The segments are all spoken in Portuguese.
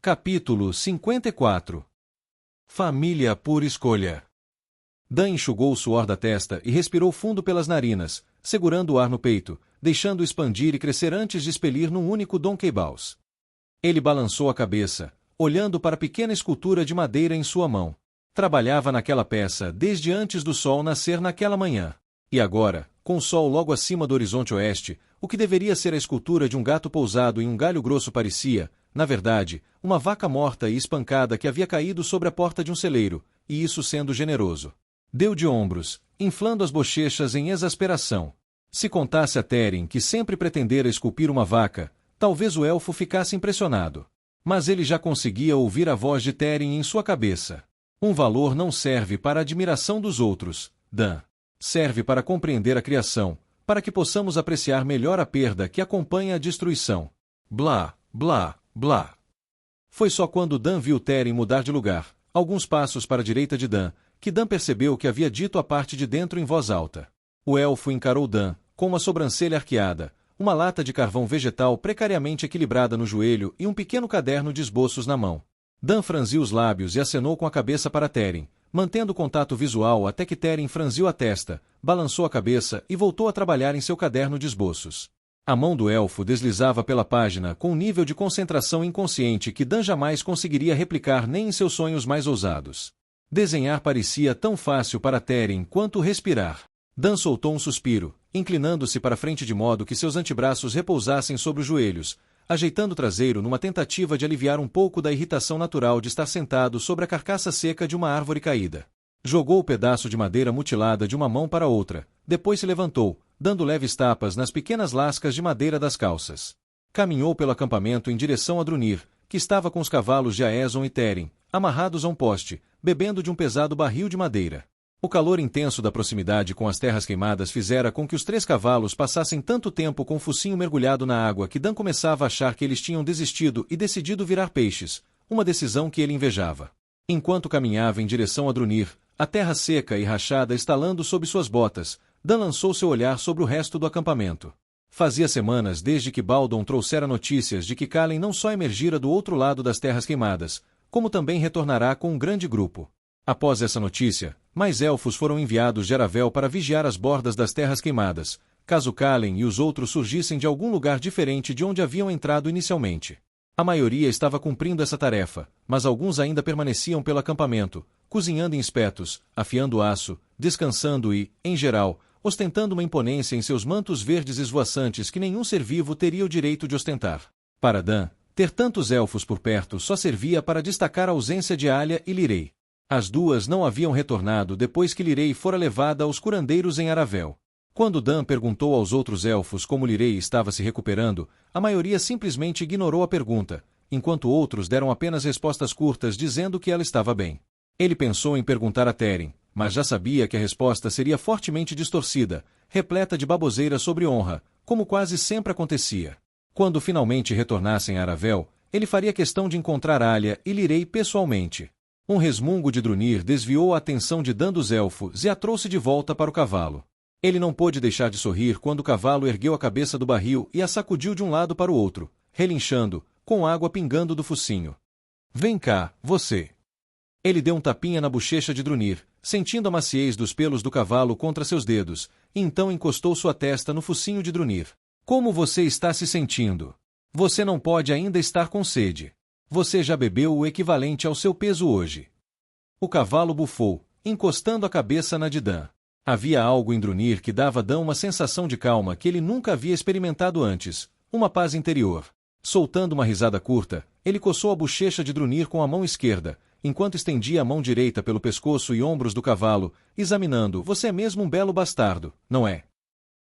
Capítulo 54. Família por escolha. Dan enxugou o suor da testa e respirou fundo pelas narinas, segurando o ar no peito, deixando-o expandir e crescer antes de expelir num único Donkey Bounce. Ele balançou a cabeça, olhando para a pequena escultura de madeira em sua mão. Trabalhava naquela peça desde antes do sol nascer naquela manhã. E agora, com o sol logo acima do horizonte oeste, o que deveria ser a escultura de um gato pousado em um galho grosso parecia, na verdade, uma vaca morta e espancada que havia caído sobre a porta de um celeiro, e isso sendo generoso. Deu de ombros, inflando as bochechas em exasperação. Se contasse a Teren que sempre pretendera esculpir uma vaca, talvez o elfo ficasse impressionado. Mas ele já conseguia ouvir a voz de Teren em sua cabeça. Um valor não serve para a admiração dos outros, Dan. Serve para compreender a criação, para que possamos apreciar melhor a perda que acompanha a destruição. Blá, blá, blá. Foi só quando Dan viu Teren mudar de lugar, alguns passos para a direita de Dan, que Dan percebeu que havia dito a parte de dentro em voz alta. O elfo encarou Dan, com uma sobrancelha arqueada, uma lata de carvão vegetal precariamente equilibrada no joelho e um pequeno caderno de esboços na mão. Dan franziu os lábios e acenou com a cabeça para Teren, mantendo contato visual até que Teren franziu a testa, balançou a cabeça e voltou a trabalhar em seu caderno de esboços. A mão do elfo deslizava pela página com um nível de concentração inconsciente que Dan jamais conseguiria replicar nem em seus sonhos mais ousados. Desenhar parecia tão fácil para Teren quanto respirar. Dan soltou um suspiro, inclinando-se para frente de modo que seus antebraços repousassem sobre os joelhos, ajeitando o traseiro numa tentativa de aliviar um pouco da irritação natural de estar sentado sobre a carcaça seca de uma árvore caída. Jogou o pedaço de madeira mutilada de uma mão para outra, depois se levantou, dando leves tapas nas pequenas lascas de madeira das calças. Caminhou pelo acampamento em direção a Drunir, que estava com os cavalos de Aeson e Teren, amarrados a um poste, bebendo de um pesado barril de madeira. O calor intenso da proximidade com as terras queimadas fizera com que os 3 cavalos passassem tanto tempo com o focinho mergulhado na água que Dan começava a achar que eles tinham desistido e decidido virar peixes, uma decisão que ele invejava. Enquanto caminhava em direção a Drunir, a terra seca e rachada estalando sob suas botas, Dan lançou seu olhar sobre o resto do acampamento. Fazia semanas desde que Baldon trouxera notícias de que Kalen não só emergira do outro lado das terras queimadas, como também retornará com um grande grupo. Após essa notícia, mais elfos foram enviados de Aravel para vigiar as bordas das terras queimadas, caso Kalen e os outros surgissem de algum lugar diferente de onde haviam entrado inicialmente. A maioria estava cumprindo essa tarefa, mas alguns ainda permaneciam pelo acampamento, cozinhando em espetos, afiando aço, descansando e, em geral, ostentando uma imponência em seus mantos verdes esvoaçantes que nenhum ser vivo teria o direito de ostentar. Para Dan, ter tantos elfos por perto só servia para destacar a ausência de Alia e Lirei. As duas não haviam retornado depois que Lirei fora levada aos curandeiros em Aravel. Quando Dan perguntou aos outros elfos como Lirei estava se recuperando, a maioria simplesmente ignorou a pergunta, enquanto outros deram apenas respostas curtas dizendo que ela estava bem. Ele pensou em perguntar a Teren, mas já sabia que a resposta seria fortemente distorcida, repleta de baboseira sobre honra, como quase sempre acontecia. Quando finalmente retornassem a Aravel, ele faria questão de encontrar Alia e Lirei pessoalmente. Um resmungo de Drunir desviou a atenção de Dan dos elfos e a trouxe de volta para o cavalo. Ele não pôde deixar de sorrir quando o cavalo ergueu a cabeça do barril e a sacudiu de um lado para o outro, relinchando, com água pingando do focinho. Vem cá, você. Ele deu um tapinha na bochecha de Drunir, sentindo a maciez dos pelos do cavalo contra seus dedos, e então encostou sua testa no focinho de Drunir. Como você está se sentindo? Você não pode ainda estar com sede. Você já bebeu o equivalente ao seu peso hoje. O cavalo bufou, encostando a cabeça na de Dan. Havia algo em Drunir que dava a Dan uma sensação de calma que ele nunca havia experimentado antes, uma paz interior. Soltando uma risada curta, ele coçou a bochecha de Drunir com a mão esquerda, enquanto estendia a mão direita pelo pescoço e ombros do cavalo, examinando: você é mesmo um belo bastardo, não é?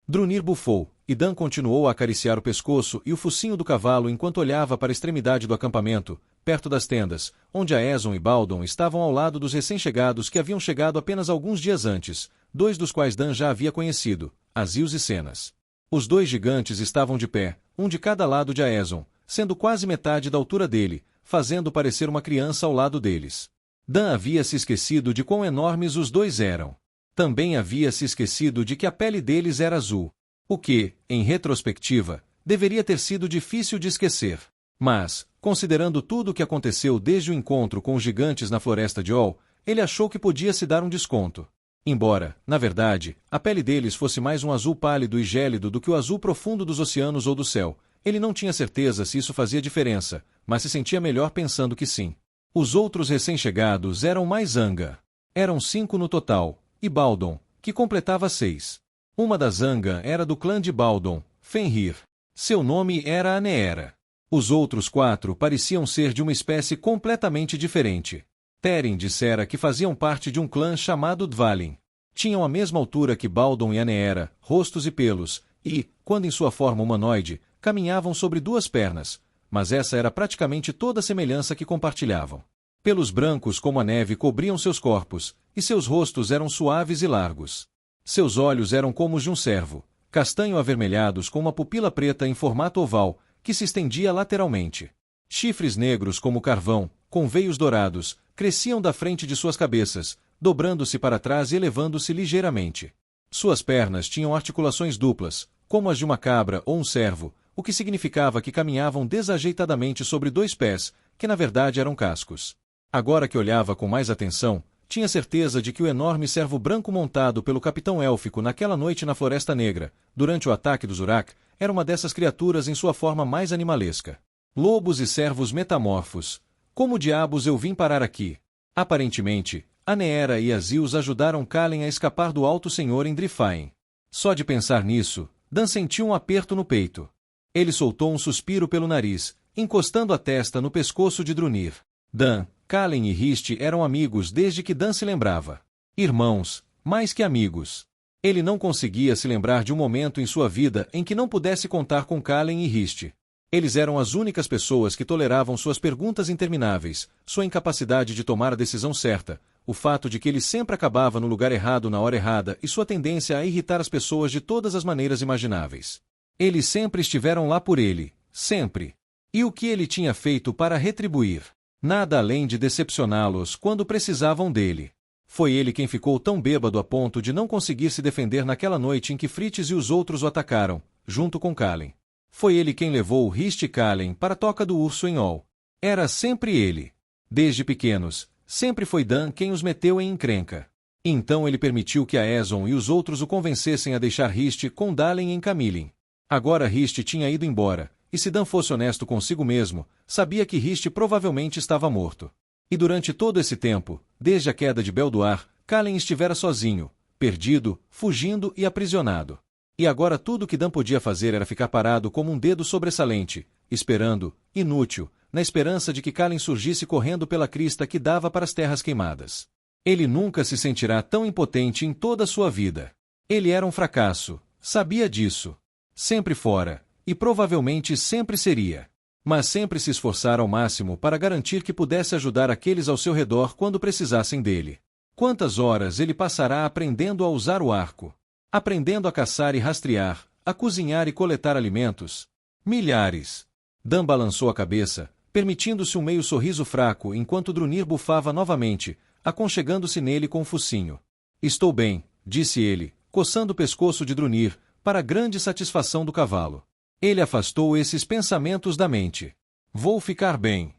Drunir bufou, e Dan continuou a acariciar o pescoço e o focinho do cavalo enquanto olhava para a extremidade do acampamento, perto das tendas, onde Aeson e Baldon estavam ao lado dos recém-chegados que haviam chegado apenas alguns dias antes, 2 dos quais Dan já havia conhecido, Azils e Cenas. Os 2 gigantes estavam de pé, um de cada lado de Aeson, sendo quase metade da altura dele, fazendo parecer uma criança ao lado deles. Dan havia se esquecido de quão enormes os 2 eram. Também havia se esquecido de que a pele deles era azul, o que, em retrospectiva, deveria ter sido difícil de esquecer. Mas, Considerando tudo o que aconteceu desde o encontro com os gigantes na floresta de Ol, ele achou que podia se dar um desconto. Embora, na verdade, a pele deles fosse mais um azul pálido e gélido do que o azul profundo dos oceanos ou do céu, ele não tinha certeza se isso fazia diferença, mas se sentia melhor pensando que sim. Os outros recém-chegados eram mais zanga. Eram 5 no total, e Baldon, que completava 6. Uma da zanga era do clã de Baldon, Fenrir. Seu nome era Aneera. Os outros 4 pareciam ser de uma espécie completamente diferente. Teren dissera que faziam parte de um clã chamado Dvalin. Tinham a mesma altura que Baldon e Aneera, rostos e pelos, e, quando em sua forma humanoide, caminhavam sobre 2 pernas, mas essa era praticamente toda a semelhança que compartilhavam. Pelos brancos como a neve cobriam seus corpos, e seus rostos eram suaves e largos. Seus olhos eram como os de um cervo, castanho avermelhados com uma pupila preta em formato oval, que se estendia lateralmente. Chifres negros como carvão, com veios dourados, cresciam da frente de suas cabeças, dobrando-se para trás e elevando-se ligeiramente. Suas pernas tinham articulações duplas, como as de uma cabra ou um cervo, o que significava que caminhavam desajeitadamente sobre 2 pés, que na verdade eram cascos. Agora que olhava com mais atenção, tinha certeza de que o enorme cervo branco montado pelo capitão élfico naquela noite na Floresta Negra, durante o ataque dos Urak, era uma dessas criaturas em sua forma mais animalesca. Lobos e cervos metamorfos. Como diabos eu vim parar aqui? Aparentemente, Aneera e Azils ajudaram Kalen a escapar do Alto Senhor em Drifaen. Só de pensar nisso, Dan sentiu um aperto no peito. Ele soltou um suspiro pelo nariz, encostando a testa no pescoço de Drunir. Dan, Kalen e Rist eram amigos desde que Dan se lembrava. Irmãos, mais que amigos. Ele não conseguia se lembrar de um momento em sua vida em que não pudesse contar com Kalen e Rist. Eles eram as únicas pessoas que toleravam suas perguntas intermináveis, sua incapacidade de tomar a decisão certa, o fato de que ele sempre acabava no lugar errado na hora errada e sua tendência a irritar as pessoas de todas as maneiras imagináveis. Eles sempre estiveram lá por ele, sempre. E o que ele tinha feito para retribuir? Nada além de decepcioná-los quando precisavam dele. Foi ele quem ficou tão bêbado a ponto de não conseguir se defender naquela noite em que Fritz e os outros o atacaram, junto com Kalen. Foi ele quem levou Rist e Kalen para a Toca do Urso em Ol. Era sempre ele. Desde pequenos, sempre foi Dan quem os meteu em encrenca. Então ele permitiu que Aezon e os outros o convencessem a deixar Rist com Dalen em Camilin. Agora Rist tinha ido embora, e se Dan fosse honesto consigo mesmo, sabia que Rist provavelmente estava morto. E durante todo esse tempo, desde a queda de Belduar, Kalen estivera sozinho, perdido, fugindo e aprisionado. E agora tudo o que Dan podia fazer era ficar parado como um dedo sobressalente, esperando, inútil, na esperança de que Kalen surgisse correndo pela crista que dava para as terras queimadas. Ele nunca se sentirá tão impotente em toda a sua vida. Ele era um fracasso, sabia disso. Sempre fora, e provavelmente sempre seria. Mas sempre se esforçara ao máximo para garantir que pudesse ajudar aqueles ao seu redor quando precisassem dele. Quantas horas ele passará aprendendo a usar o arco? Aprendendo a caçar e rastrear, a cozinhar e coletar alimentos? Milhares. Dan balançou a cabeça, permitindo-se um meio sorriso fraco enquanto Drunir bufava novamente, aconchegando-se nele com o focinho. Estou bem, disse ele, coçando o pescoço de Drunir, para a grande satisfação do cavalo. Ele afastou esses pensamentos da mente. Vou ficar bem.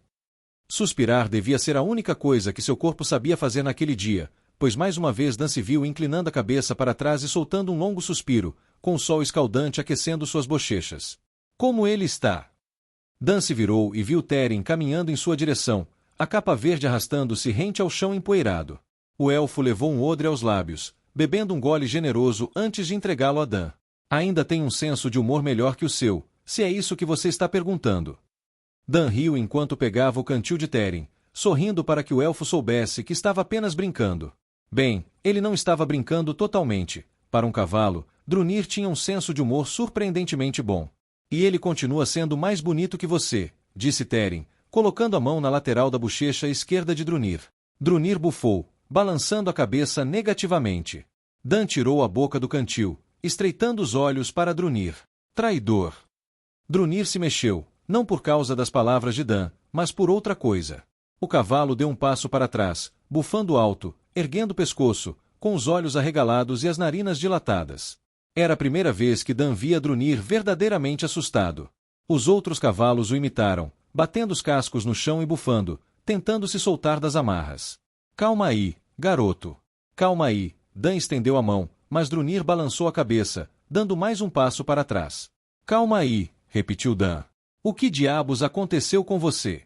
Suspirar devia ser a única coisa que seu corpo sabia fazer naquele dia, pois mais uma vez Dan se viu inclinando a cabeça para trás e soltando um longo suspiro, com o sol escaldante aquecendo suas bochechas. Como ele está? Dan se virou e viu Teren caminhando em sua direção, a capa verde arrastando-se rente ao chão empoeirado. O elfo levou um odre aos lábios, bebendo um gole generoso antes de entregá-lo a Dan. Ainda tem um senso de humor melhor que o seu, se é isso que você está perguntando. Dan riu enquanto pegava o cantil de Teren, sorrindo para que o elfo soubesse que estava apenas brincando. Bem, ele não estava brincando totalmente. Para um cavalo, Drunir tinha um senso de humor surpreendentemente bom. E ele continua sendo mais bonito que você, disse Teren, colocando a mão na lateral da bochecha esquerda de Drunir. Drunir bufou, balançando a cabeça negativamente. Dan tirou a boca do cantil, estreitando os olhos para Drunir. Traidor. Drunir se mexeu, não por causa das palavras de Dan, mas por outra coisa. O cavalo deu um passo para trás, bufando alto, erguendo o pescoço, com os olhos arregalados e as narinas dilatadas. Era a primeira vez que Dan via Drunir verdadeiramente assustado. Os outros cavalos o imitaram, batendo os cascos no chão e bufando, tentando se soltar das amarras. Calma aí, garoto. Calma aí. Dan estendeu a mão, mas Drunir balançou a cabeça, dando mais um passo para trás. Calma aí, repetiu Dan. O que diabos aconteceu com você?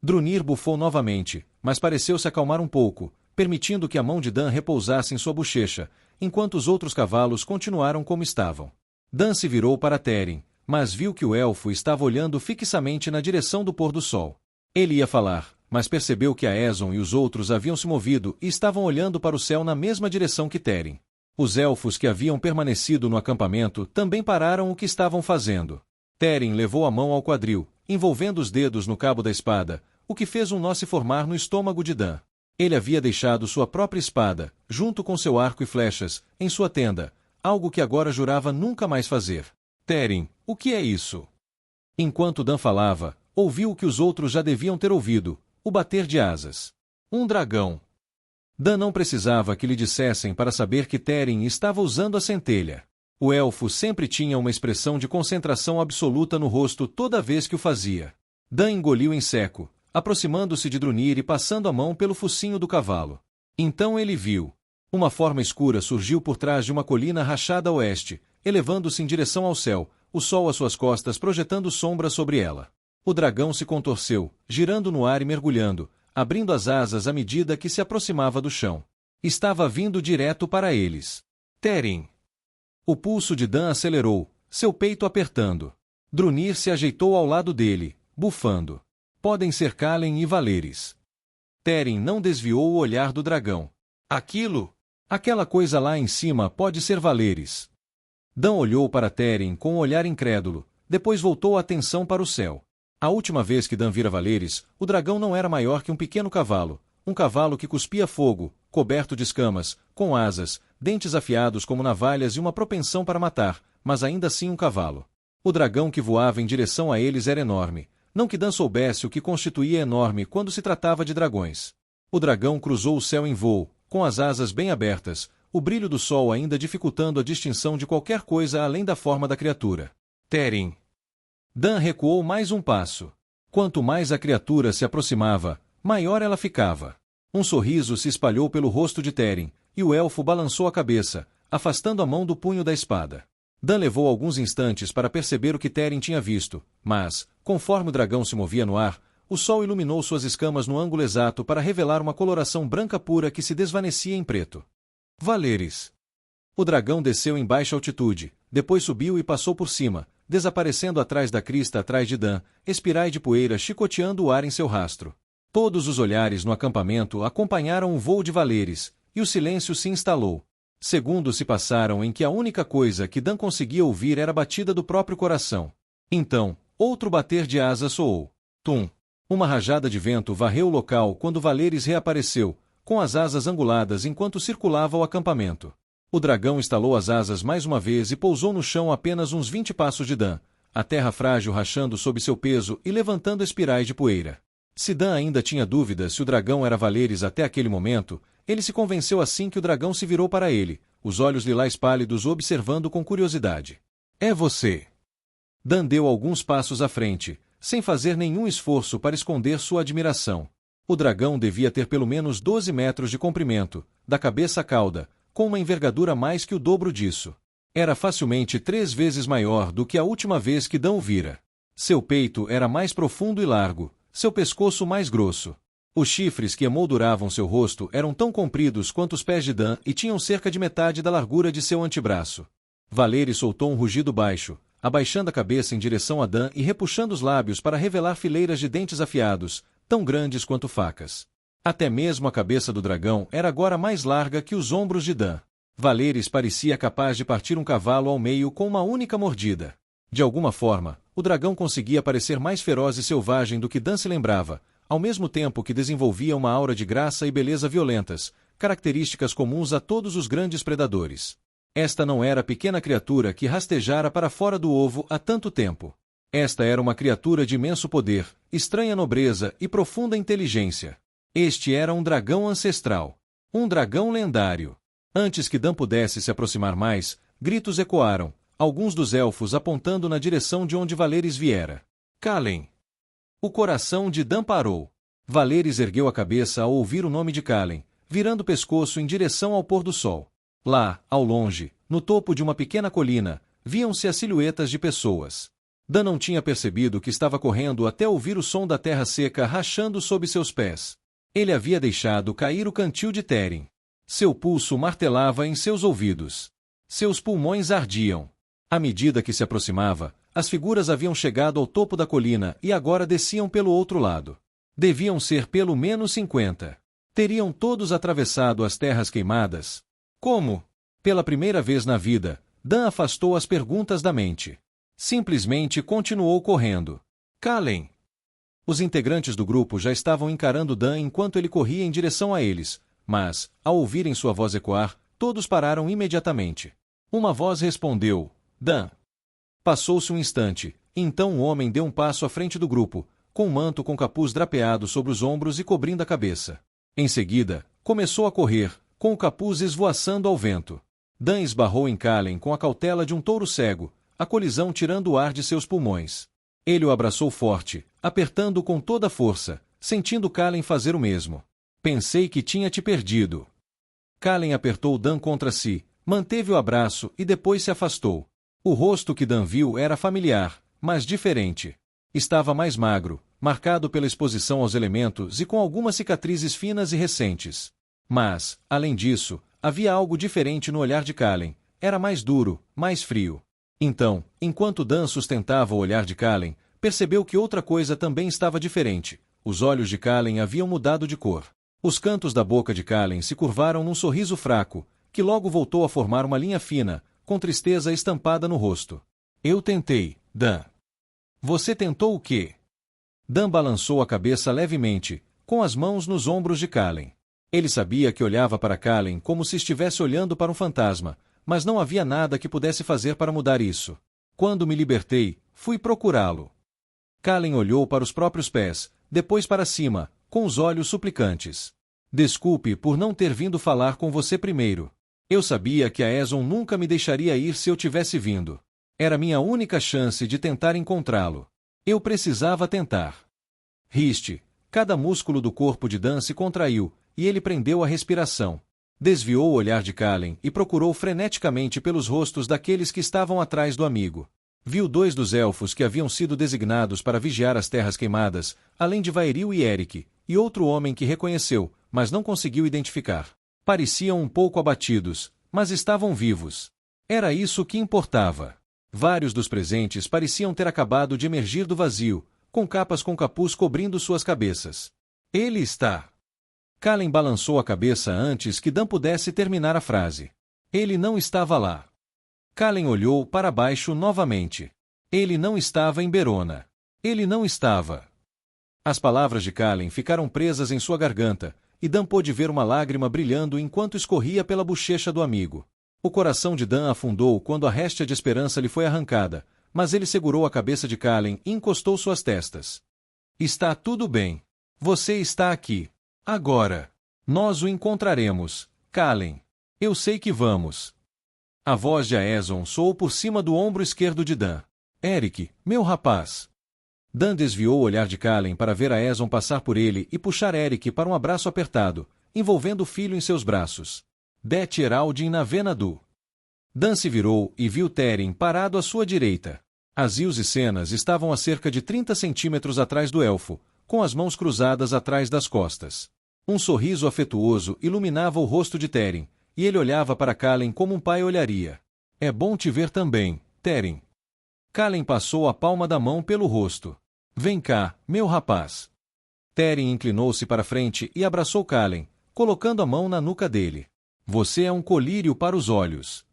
Drunir bufou novamente, mas pareceu se acalmar um pouco, permitindo que a mão de Dan repousasse em sua bochecha, enquanto os outros cavalos continuaram como estavam. Dan se virou para Teren, mas viu que o elfo estava olhando fixamente na direção do pôr do sol. Ele ia falar, mas percebeu que Aeson e os outros haviam se movido e estavam olhando para o céu na mesma direção que Teren. Os elfos que haviam permanecido no acampamento também pararam o que estavam fazendo. Teren levou a mão ao quadril, envolvendo os dedos no cabo da espada, o que fez um nó se formar no estômago de Dan. Ele havia deixado sua própria espada, junto com seu arco e flechas, em sua tenda, algo que agora jurava nunca mais fazer. Teren, o que é isso? Enquanto Dan falava, ouviu o que os outros já deviam ter ouvido, o bater de asas. Um dragão. Dan não precisava que lhe dissessem para saber que Teren estava usando a centelha. O elfo sempre tinha uma expressão de concentração absoluta no rosto toda vez que o fazia. Dan engoliu em seco, aproximando-se de Drunir e passando a mão pelo focinho do cavalo. Então ele viu. Uma forma escura surgiu por trás de uma colina rachada a oeste, elevando-se em direção ao céu, o sol às suas costas projetando sombras sobre ela. O dragão se contorceu, girando no ar e mergulhando, abrindo as asas à medida que se aproximava do chão. Estava vindo direto para eles. Teren! O pulso de Dan acelerou, seu peito apertando. Drunir se ajeitou ao lado dele, bufando. Podem ser Kalen e Valeris. Teren não desviou o olhar do dragão. Aquilo? Aquela coisa lá em cima pode ser Valeris. Dan olhou para Teren com um olhar incrédulo, depois voltou a atenção para o céu. A última vez que Dan vira Valeris, o dragão não era maior que um pequeno cavalo, um cavalo que cuspia fogo, coberto de escamas, com asas, dentes afiados como navalhas e uma propensão para matar, mas ainda assim um cavalo. O dragão que voava em direção a eles era enorme, não que Dan soubesse o que constituía enorme quando se tratava de dragões. O dragão cruzou o céu em voo, com as asas bem abertas, o brilho do sol ainda dificultando a distinção de qualquer coisa além da forma da criatura. Teren! Dan recuou mais um passo. Quanto mais a criatura se aproximava, maior ela ficava. Um sorriso se espalhou pelo rosto de Teren, e o elfo balançou a cabeça, afastando a mão do punho da espada. Dan levou alguns instantes para perceber o que Teren tinha visto, mas, conforme o dragão se movia no ar, o sol iluminou suas escamas no ângulo exato para revelar uma coloração branca pura que se desvanecia em preto. Valeris! O dragão desceu em baixa altitude, depois subiu e passou por cima, desaparecendo atrás da crista atrás de Dan, espirais de poeira chicoteando o ar em seu rastro. Todos os olhares no acampamento acompanharam o voo de Valeris, e o silêncio se instalou. Segundos se passaram em que a única coisa que Dan conseguia ouvir era a batida do próprio coração. Então, outro bater de asas soou. Tum! Uma rajada de vento varreu o local quando Valeris reapareceu, com as asas anguladas enquanto circulava o acampamento. O dragão estalou as asas mais uma vez e pousou no chão a apenas uns 20 passos de Dan, a terra frágil rachando sob seu peso e levantando espirais de poeira. Se Dan ainda tinha dúvidas se o dragão era Valeris até aquele momento, ele se convenceu assim que o dragão se virou para ele, os olhos lilás pálidos o observando com curiosidade. É você! Dan deu alguns passos à frente, sem fazer nenhum esforço para esconder sua admiração. O dragão devia ter pelo menos 12 metros de comprimento, da cabeça à cauda, com uma envergadura mais que o dobro disso. Era facilmente 3 vezes maior do que a última vez que Dan o vira. Seu peito era mais profundo e largo, seu pescoço mais grosso. Os chifres que emolduravam seu rosto eram tão compridos quanto os pés de Dan e tinham cerca de metade da largura de seu antebraço. Valeris soltou um rugido baixo, abaixando a cabeça em direção a Dan e repuxando os lábios para revelar fileiras de dentes afiados, tão grandes quanto facas. Até mesmo a cabeça do dragão era agora mais larga que os ombros de Dan. Valeris parecia capaz de partir um cavalo ao meio com uma única mordida. De alguma forma, o dragão conseguia parecer mais feroz e selvagem do que Dan se lembrava, ao mesmo tempo que desenvolvia uma aura de graça e beleza violentas, características comuns a todos os grandes predadores. Esta não era a pequena criatura que rastejara para fora do ovo há tanto tempo. Esta era uma criatura de imenso poder, estranha nobreza e profunda inteligência. Este era um dragão ancestral. Um dragão lendário. Antes que Dan pudesse se aproximar mais, gritos ecoaram, alguns dos elfos apontando na direção de onde Valeris viera. Kalen! O coração de Dan parou. Valeris ergueu a cabeça ao ouvir o nome de Kalen, virando o pescoço em direção ao pôr do sol. Lá, ao longe, no topo de uma pequena colina, viam-se as silhuetas de pessoas. Dan não tinha percebido que estava correndo até ouvir o som da terra seca rachando sob seus pés. Ele havia deixado cair o cantil de Teren. Seu pulso martelava em seus ouvidos. Seus pulmões ardiam. À medida que se aproximava, as figuras haviam chegado ao topo da colina e agora desciam pelo outro lado. Deviam ser pelo menos 50. Teriam todos atravessado as terras queimadas? Como? Pela primeira vez na vida, Dan afastou as perguntas da mente. Simplesmente continuou correndo. Kalen! Os integrantes do grupo já estavam encarando Dan enquanto ele corria em direção a eles, mas, ao ouvirem sua voz ecoar, todos pararam imediatamente. Uma voz respondeu, Dan. Passou-se um instante, então o homem deu um passo à frente do grupo, com um manto com capuz drapeado sobre os ombros e cobrindo a cabeça. Em seguida, começou a correr, com o capuz esvoaçando ao vento. Dan esbarrou em Kalen com a cautela de um touro cego, a colisão tirando o ar de seus pulmões. Ele o abraçou forte, apertando-o com toda a força, sentindo Kalen fazer o mesmo. Pensei que tinha te perdido. Kalen apertou Dan contra si, manteve o abraço e depois se afastou. O rosto que Dan viu era familiar, mas diferente. Estava mais magro, marcado pela exposição aos elementos e com algumas cicatrizes finas e recentes. Mas, além disso, havia algo diferente no olhar de Kalen. Era mais duro, mais frio. Então, enquanto Dan sustentava o olhar de Kalen, percebeu que outra coisa também estava diferente. Os olhos de Kalen haviam mudado de cor. Os cantos da boca de Kalen se curvaram num sorriso fraco, que logo voltou a formar uma linha fina, com tristeza estampada no rosto. Eu tentei, Dan. Você tentou o quê? Dan balançou a cabeça levemente, com as mãos nos ombros de Kalen. Ele sabia que olhava para Kalen como se estivesse olhando para um fantasma, mas não havia nada que pudesse fazer para mudar isso. Quando me libertei, fui procurá-lo. Kalen olhou para os próprios pés, depois para cima, com os olhos suplicantes. Desculpe por não ter vindo falar com você primeiro. Eu sabia que a Aeson nunca me deixaria ir se eu tivesse vindo. Era minha única chance de tentar encontrá-lo. Eu precisava tentar. Riste. Cada músculo do corpo de Dan se contraiu, e ele prendeu a respiração. Desviou o olhar de Kalen e procurou freneticamente pelos rostos daqueles que estavam atrás do amigo. Viu 2 dos elfos que haviam sido designados para vigiar as terras queimadas, além de Vairil e Eric, e outro homem que reconheceu, mas não conseguiu identificar. Pareciam um pouco abatidos, mas estavam vivos. Era isso que importava. Vários dos presentes pareciam ter acabado de emergir do vazio, com capas com capuz cobrindo suas cabeças. Ele está... Kalen balançou a cabeça antes que Dan pudesse terminar a frase. Ele não estava lá. Kalen olhou para baixo novamente. Ele não estava em Berona. Ele não estava. As palavras de Kalen ficaram presas em sua garganta, e Dan pôde ver uma lágrima brilhando enquanto escorria pela bochecha do amigo. O coração de Dan afundou quando a réstia de esperança lhe foi arrancada, mas ele segurou a cabeça de Kalen e encostou suas testas. Está tudo bem. Você está aqui. Agora. Nós o encontraremos, Kalen. Eu sei que vamos. A voz de Aeson soou por cima do ombro esquerdo de Dan. Eric, meu rapaz. Dan desviou o olhar de Kalen para ver Aeson passar por ele e puxar Eric para um abraço apertado, envolvendo o filho em seus braços. Det Heraldin na Venadu. Dan se virou e viu Teren parado à sua direita. Azios e Cenas estavam a cerca de 30 centímetros atrás do elfo, com as mãos cruzadas atrás das costas. Um sorriso afetuoso iluminava o rosto de Teren, e ele olhava para Kalen como um pai olharia. É bom te ver também, Teren. Kalen passou a palma da mão pelo rosto. Vem cá, meu rapaz. Teren inclinou-se para frente e abraçou Kalen, colocando a mão na nuca dele. Você é um colírio para os olhos.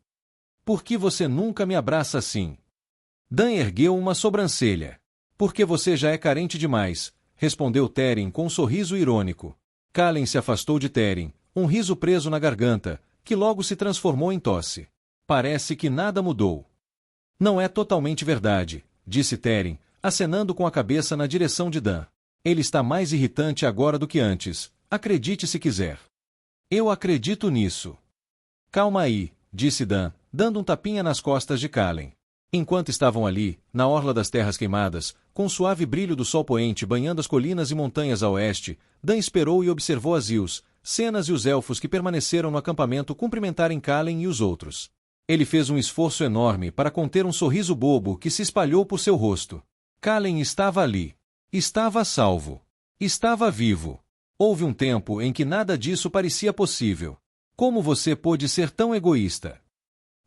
Por que você nunca me abraça assim? Dan ergueu uma sobrancelha. Porque você já é carente demais, respondeu Teren com um sorriso irônico. Kalen se afastou de Teren, um riso preso na garganta, que logo se transformou em tosse. Parece que nada mudou. Não é totalmente verdade, disse Teren, acenando com a cabeça na direção de Dan. Ele está mais irritante agora do que antes, acredite se quiser. Eu acredito nisso. Calma aí, disse Dan, dando um tapinha nas costas de Kalen. Enquanto estavam ali, na orla das terras queimadas, com o suave brilho do sol poente banhando as colinas e montanhas a oeste, Dan esperou e observou as Ils, Cenas e os elfos que permaneceram no acampamento cumprimentarem Kalen e os outros. Ele fez um esforço enorme para conter um sorriso bobo que se espalhou por seu rosto. Kalen estava ali. Estava a salvo. Estava vivo. Houve um tempo em que nada disso parecia possível. Como você pôde ser tão egoísta?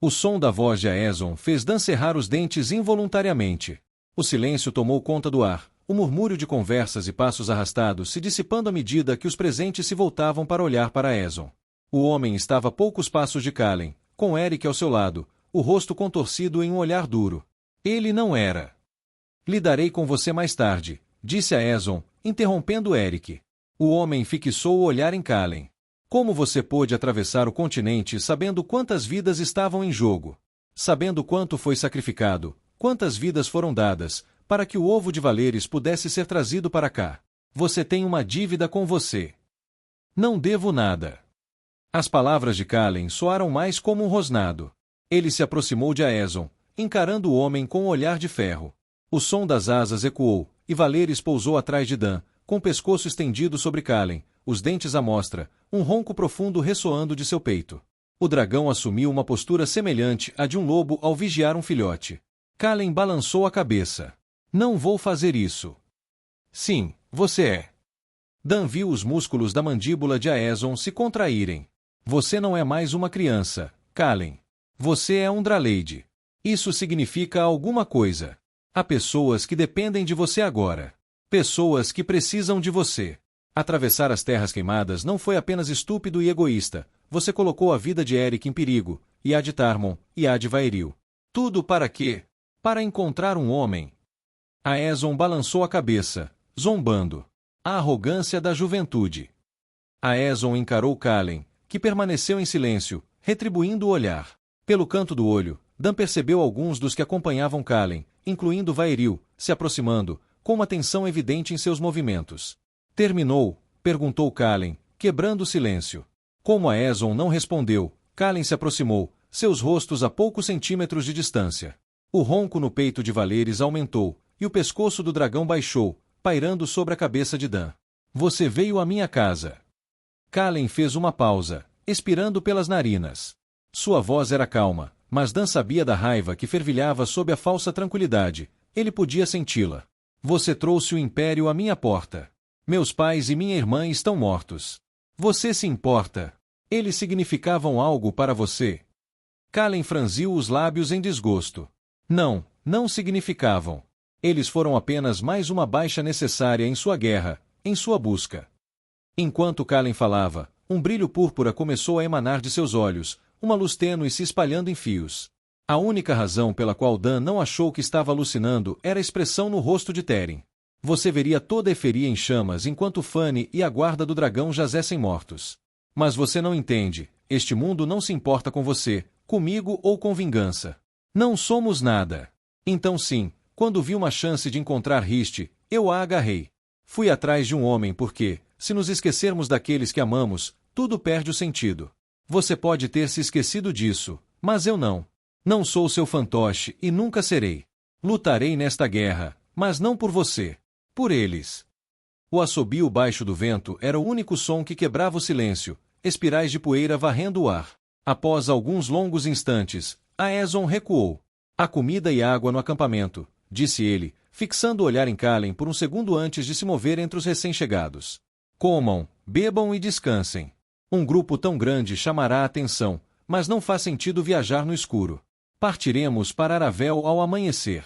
O som da voz de Aeson fez Dan cerrar os dentes involuntariamente. O silêncio tomou conta do ar, o murmúrio de conversas e passos arrastados se dissipando à medida que os presentes se voltavam para olhar para Aeson. O homem estava a poucos passos de Kalen, com Eric ao seu lado, o rosto contorcido em um olhar duro. Ele não era. Lidarei com você mais tarde, disse Aeson, interrompendo Eric. O homem fixou o olhar em Kalen. Como você pôde atravessar o continente sabendo quantas vidas estavam em jogo? Sabendo quanto foi sacrificado, quantas vidas foram dadas, para que o ovo de Valeres pudesse ser trazido para cá? Você tem uma dívida com você. Não devo nada. As palavras de Kalen soaram mais como um rosnado. Ele se aproximou de Aeson, encarando o homem com um olhar de ferro. O som das asas ecoou, e Valeres pousou atrás de Dan, com o pescoço estendido sobre Kalen, os dentes à mostra, um ronco profundo ressoando de seu peito. O dragão assumiu uma postura semelhante à de um lobo ao vigiar um filhote. Kalen balançou a cabeça. Não vou fazer isso. Sim, você é. Dan viu os músculos da mandíbula de Aeson se contraírem. Você não é mais uma criança, Kalen. Você é um Draleide. Isso significa alguma coisa. Há pessoas que dependem de você agora. Pessoas que precisam de você. Atravessar as terras queimadas não foi apenas estúpido e egoísta. Você colocou a vida de Eric em perigo, e a de Tarmon, e a de Vaeril. Tudo para quê? Para encontrar um homem. Aeson balançou a cabeça, zombando. A arrogância da juventude. Aeson encarou Kalen, que permaneceu em silêncio, retribuindo o olhar. Pelo canto do olho, Dan percebeu alguns dos que acompanhavam Kalen, incluindo Vaeril, se aproximando, com uma tensão evidente em seus movimentos. Terminou? Perguntou Kalen, quebrando o silêncio. Como Aeson não respondeu, Kalen se aproximou, seus rostos a poucos centímetros de distância. O ronco no peito de Valeres aumentou, e o pescoço do dragão baixou, pairando sobre a cabeça de Dan. Você veio à minha casa. Kalen fez uma pausa, expirando pelas narinas. Sua voz era calma, mas Dan sabia da raiva que fervilhava sob a falsa tranquilidade. Ele podia senti-la. Você trouxe o Império à minha porta. Meus pais e minha irmã estão mortos. Você se importa? Eles significavam algo para você? Kalen franziu os lábios em desgosto. Não, não significavam. Eles foram apenas mais uma baixa necessária em sua guerra, em sua busca. Enquanto Kalen falava, um brilho púrpura começou a emanar de seus olhos, uma luz tênue se espalhando em fios. A única razão pela qual Dan não achou que estava alucinando era a expressão no rosto de Teren. Você veria toda a Eferia em chamas enquanto Fanny e a guarda do dragão jazessem mortos. Mas você não entende, este mundo não se importa com você, comigo ou com vingança. Não somos nada. Então sim, quando vi uma chance de encontrar Riste, eu a agarrei. Fui atrás de um homem porque, se nos esquecermos daqueles que amamos, tudo perde o sentido. Você pode ter se esquecido disso, mas eu não. Não sou seu fantoche e nunca serei. Lutarei nesta guerra, mas não por você. Por eles. O assobio baixo do vento era o único som que quebrava o silêncio, espirais de poeira varrendo o ar. Após alguns longos instantes, Aeson recuou. Há comida e água no acampamento, disse ele, fixando o olhar em Kalen por um segundo antes de se mover entre os recém-chegados. Comam, bebam e descansem. Um grupo tão grande chamará a atenção, mas não faz sentido viajar no escuro. Partiremos para Aravel ao amanhecer.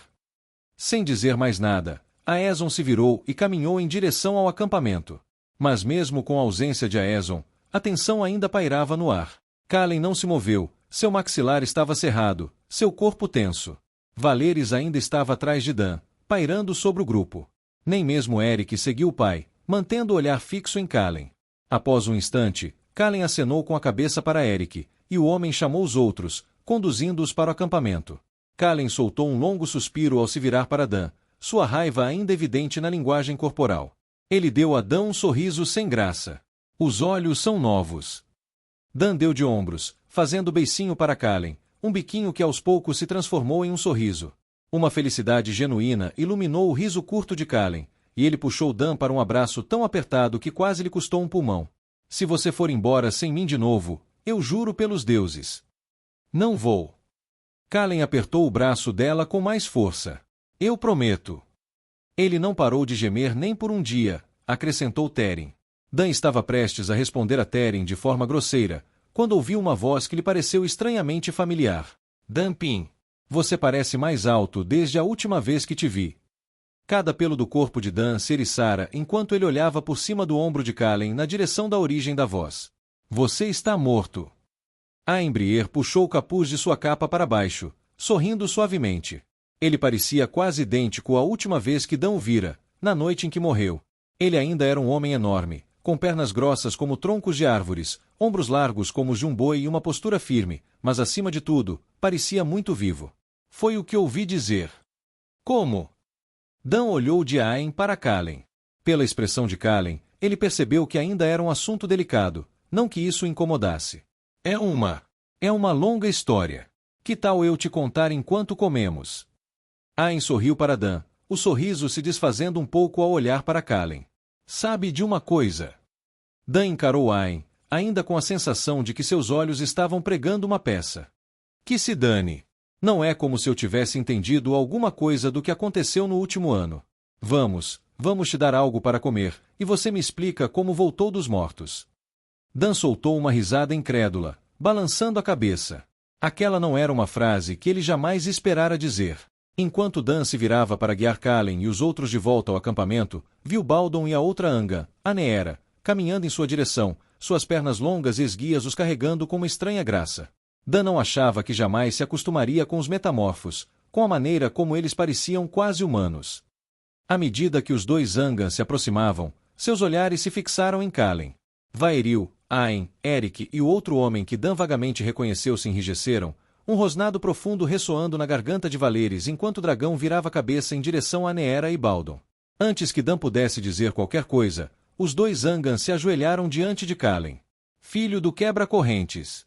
Sem dizer mais nada, Aeson se virou e caminhou em direção ao acampamento. Mas mesmo com a ausência de Aeson, a tensão ainda pairava no ar. Kalen não se moveu, seu maxilar estava cerrado, seu corpo tenso. Valeres ainda estava atrás de Dan, pairando sobre o grupo. Nem mesmo Eric seguiu o pai, mantendo o olhar fixo em Kalen. Após um instante, Kalen acenou com a cabeça para Eric, e o homem chamou os outros, conduzindo-os para o acampamento. Kalen soltou um longo suspiro ao se virar para Dan, sua raiva ainda evidente na linguagem corporal. Ele deu a Dan um sorriso sem graça. Os olhos são novos. Dan deu de ombros, fazendo beicinho para Kalen, um biquinho que aos poucos se transformou em um sorriso. Uma felicidade genuína iluminou o riso curto de Kalen, e ele puxou Dan para um abraço tão apertado que quase lhe custou um pulmão. Se você for embora sem mim de novo, eu juro pelos deuses. Não vou. Kalen apertou o braço dela com mais força. Eu prometo. Ele não parou de gemer nem por um dia, acrescentou Teren. Dan estava prestes a responder a Teren de forma grosseira, quando ouviu uma voz que lhe pareceu estranhamente familiar. Dan Pin. Você parece mais alto desde a última vez que te vi. Cada pelo do corpo de Dan se eriçara enquanto ele olhava por cima do ombro de Kalen na direção da origem da voz. Você está morto. A Embrier puxou o capuz de sua capa para baixo, sorrindo suavemente. Ele parecia quase idêntico à última vez que Dan o vira, na noite em que morreu. Ele ainda era um homem enorme, com pernas grossas como troncos de árvores, ombros largos como os de um boi e uma postura firme, mas acima de tudo, parecia muito vivo. Foi o que ouvi dizer. Como? Dan olhou de Aen para Kalen. Pela expressão de Kalen, ele percebeu que ainda era um assunto delicado, não que isso o incomodasse. É uma longa história. Que tal eu te contar enquanto comemos? Aen sorriu para Dan, o sorriso se desfazendo um pouco ao olhar para Kalen. Sabe de uma coisa? Dan encarou Aen, ainda com a sensação de que seus olhos estavam pregando uma peça. Que se dane. Não é como se eu tivesse entendido alguma coisa do que aconteceu no último ano. Vamos te dar algo para comer, e você me explica como voltou dos mortos. Dan soltou uma risada incrédula, balançando a cabeça. Aquela não era uma frase que ele jamais esperara dizer. Enquanto Dan se virava para guiar Kalen e os outros de volta ao acampamento, viu Baldon e a outra Anga, a Neera, caminhando em sua direção, suas pernas longas e esguias os carregando com uma estranha graça. Dan não achava que jamais se acostumaria com os metamorfos, com a maneira como eles pareciam quase humanos. À medida que os dois Angan se aproximavam, seus olhares se fixaram em Kalen. Vaeril, Aen, Eric e o outro homem que Dan vagamente reconheceu se enrijeceram, um rosnado profundo ressoando na garganta de Valeres enquanto o dragão virava a cabeça em direção a Neera e Baldon. Antes que Dan pudesse dizer qualquer coisa, os dois Angan se ajoelharam diante de Kalen. Filho do quebra-correntes.